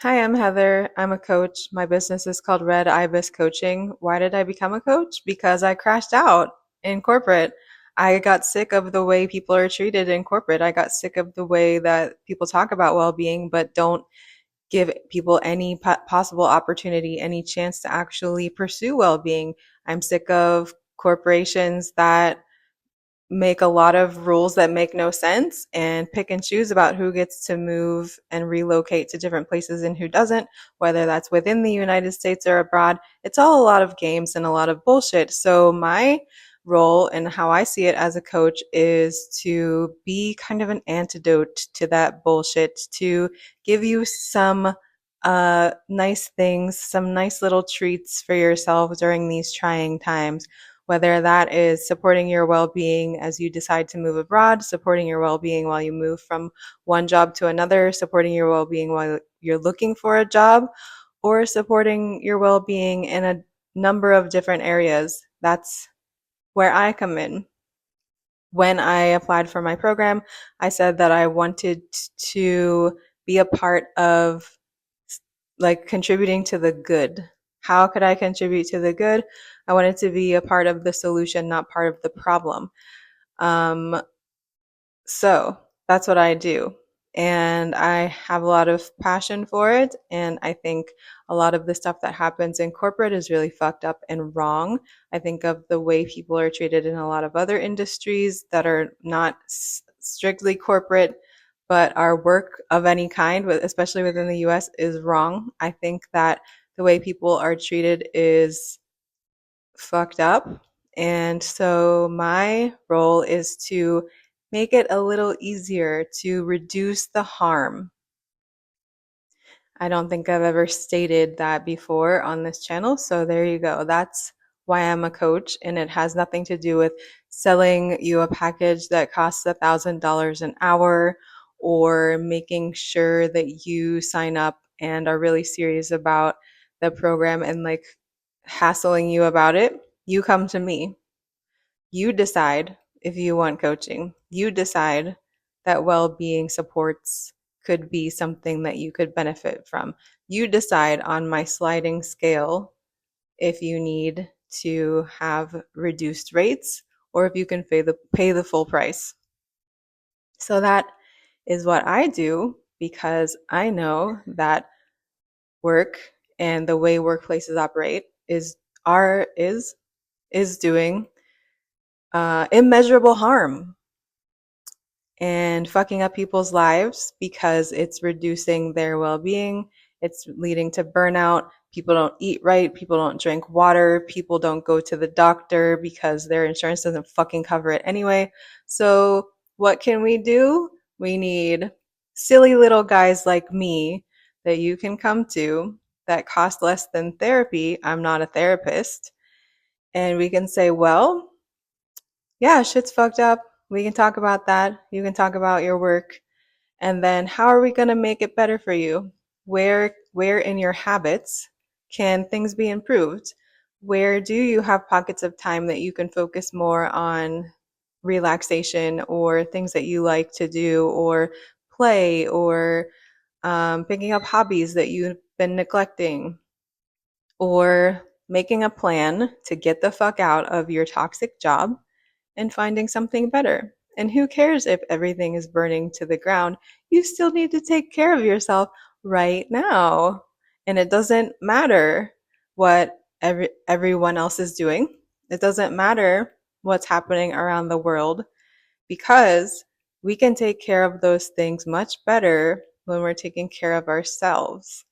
Hi, I'm Heather. I'm a coach. My business is called Red Ibis Coaching. Why did I become a coach? Because I crashed out in corporate. I got sick of the way people are treated in corporate. I got sick of the way that people talk about well-being, but don't give people any possible opportunity, any chance to actually pursue well-being. I'm sick of corporations that make a lot of rules that make no sense and pick and choose about who gets to move and relocate to different places and who doesn't, whether that's within the United States or abroad. It's all a lot of games and a lot of bullshit. So my role and how I see it as a coach is to be kind of an antidote to that bullshit, to give you some nice things, some nice little treats for yourself during these trying times, whether that is supporting your well-being as you decide to move abroad, supporting your well-being while you move from one job to another, supporting your well-being while you're looking for a job, or supporting your well-being in a number of different areas. That's where I come in. When I applied for my program, I said that I wanted to be a part of like contributing to the good. How could I contribute to the good? I wanted to be a part of the solution, not part of the problem. Um, so that's what I do. And I have a lot of passion for it. And I think a lot of the stuff that happens in corporate is really fucked up and wrong. I think of the way people are treated in a lot of other industries that are not strictly corporate, but are work of any kind, especially within the US, is wrong. I think that the way people are treated is fucked up. And so my role is to make it a little easier to reduce the harm. I don't think I've ever stated that before on this channel. So there you go. That's why I'm a coach. And it has nothing to do with selling you a package that costs $1,000 an hour or making sure that you sign up and are really serious about the program and like hassling you about it. You come to me. You decide if you want coaching. You decide that well being supports could be something that you could benefit from. You decide on my sliding scale if you need to have reduced rates or if you can pay the full price. So that is what I do because I know that work and the way workplaces operate are is doing immeasurable harm and fucking up people's lives because it's reducing their well-being. It's leading to burnout. People don't eat right. People don't drink water. People don't go to the doctor because their insurance doesn't fucking cover it anyway. So what can we do? We need silly little guys like me that you can come to that cost less than therapy. I'm not a therapist. And we can say, well, yeah, shit's fucked up. We can talk about that. You can talk about your work. And then how are we going to make it better for you? Where in your habits can things be improved? Where do you have pockets of time that you can focus more on relaxation or things that you like to do or play or picking up hobbies that you've been neglecting or making a plan to get the fuck out of your toxic job and finding something better. And who cares if everything is burning to the ground? You still need to take care of yourself right now. And it doesn't matter what everyone else is doing. It doesn't matter what's happening around the world because we can take care of those things much better when we're taking care of ourselves.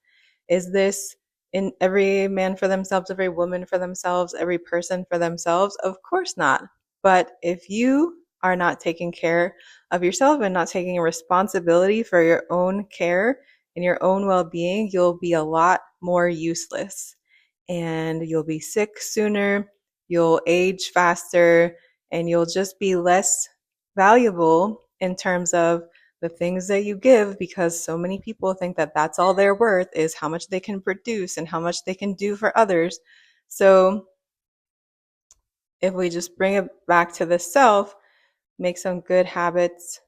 Is this in every man for themselves, every woman for themselves, every person for themselves? Of course not. But if you are not taking care of yourself and not taking responsibility for your own care and your own well being, you'll be a lot more useless and you'll be sick sooner, you'll age faster, and you'll just be less valuable in terms of the things that you give because so many people think that that's all they're worth is how much they can produce and how much they can do for others. So if we just bring it back to the self, make some good habits,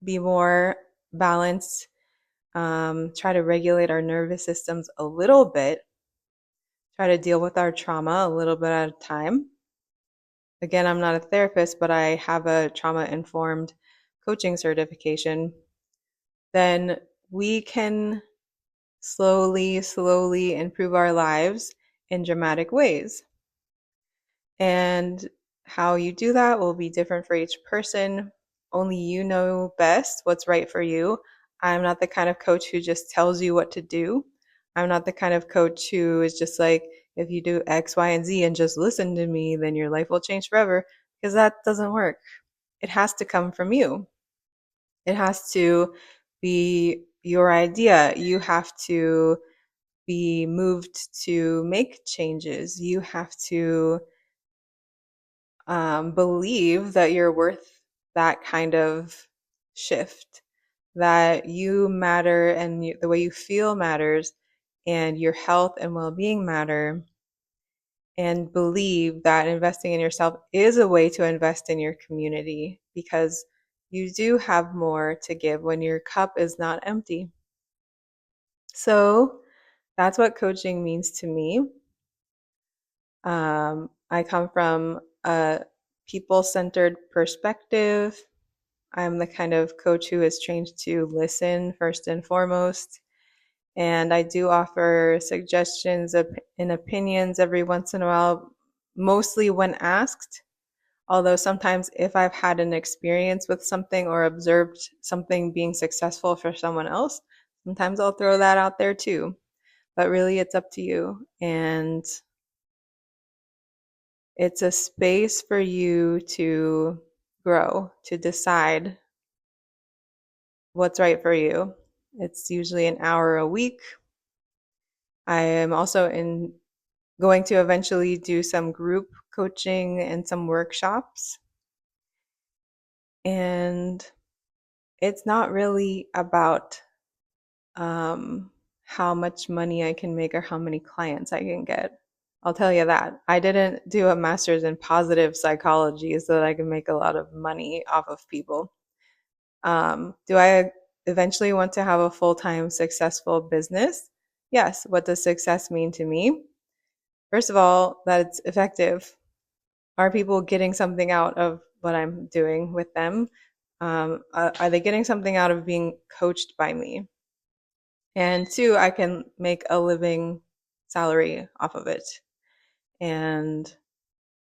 be more balanced, try to regulate our nervous systems a little bit, try to deal with our trauma a little bit at a time. Again, I'm not a therapist, but I have a trauma informed coaching certification. Then we can slowly improve our lives in dramatic ways. And how you do that will be different for each person. Only you know best what's right for you. I'm not the kind of coach who just tells you what to do. I'm not the kind of coach who is just like, if you do X, Y, and Z and just listen to me, then your life will change forever. Because that doesn't work. It has to come from you. It has to be your idea. You have to be moved to make changes. You have to believe that you're worth that kind of shift, that you matter and the way you feel matters, and your health and well being matter, and believe that investing in yourself is a way to invest in your community because you do have more to give when your cup is not empty. So that's what coaching means to me. I come from a people centered perspective. I'm the kind of coach who is trained to listen first and foremost. And I do offer suggestions and opinions every once in a while, mostly when asked. Although sometimes, if I've had an experience with something or observed something being successful for someone else, sometimes I'll throw that out there too. But really, it's up to you. And it's a space for you to grow, to decide what's right for you. It's usually an hour a week. I am also going to eventually do some group coaching and some workshops. And it's not really about how much money I can make or how many clients I can get. I'll tell you that. I didn't do a master's in positive psychology so that I can make a lot of money off of people. Do I eventually want to have a full-time successful business? Yes. What does success mean to me? First of all, that it's effective. Are people getting something out of what I'm doing with them? Are they getting something out of being coached by me? And two, I can make a living salary off of it. And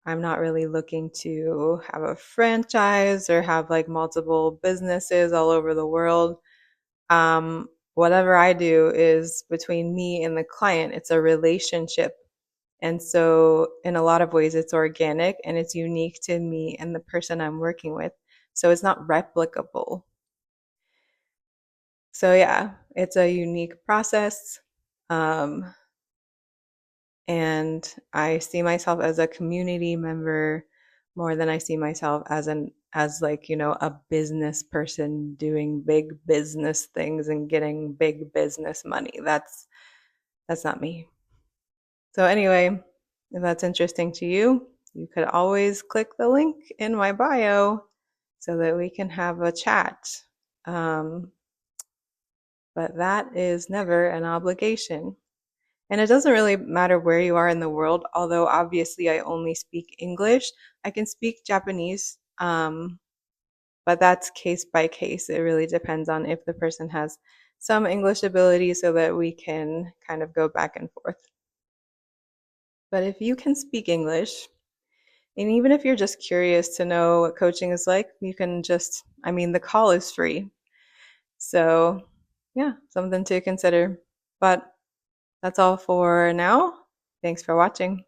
I'm not really looking to have a franchise or have like multiple businesses all over the world. Whatever I do is between me and the client. It's a relationship. And so, in a lot of ways, it's organic and it's unique to me and the person I'm working with. So, it's not replicable. So, yeah, it's a unique process. Um, and I see myself as a community member more than I see myself as like, a business person doing big business things and getting big business money. That's not me. So anyway, if that's interesting to you, you could always click the link in my bio so that we can have a chat. Um, but that is never an obligation. And it doesn't really matter where you are in the world, although obviously I only speak English. I can speak Japanese, but that's case by case. It really depends on if the person has some English ability so that we can kind of go back and forth. But if you can speak English, and even if you're just curious to know what coaching is like, you can the call is free. So, yeah, something to consider. But that's all for now. Thanks for watching.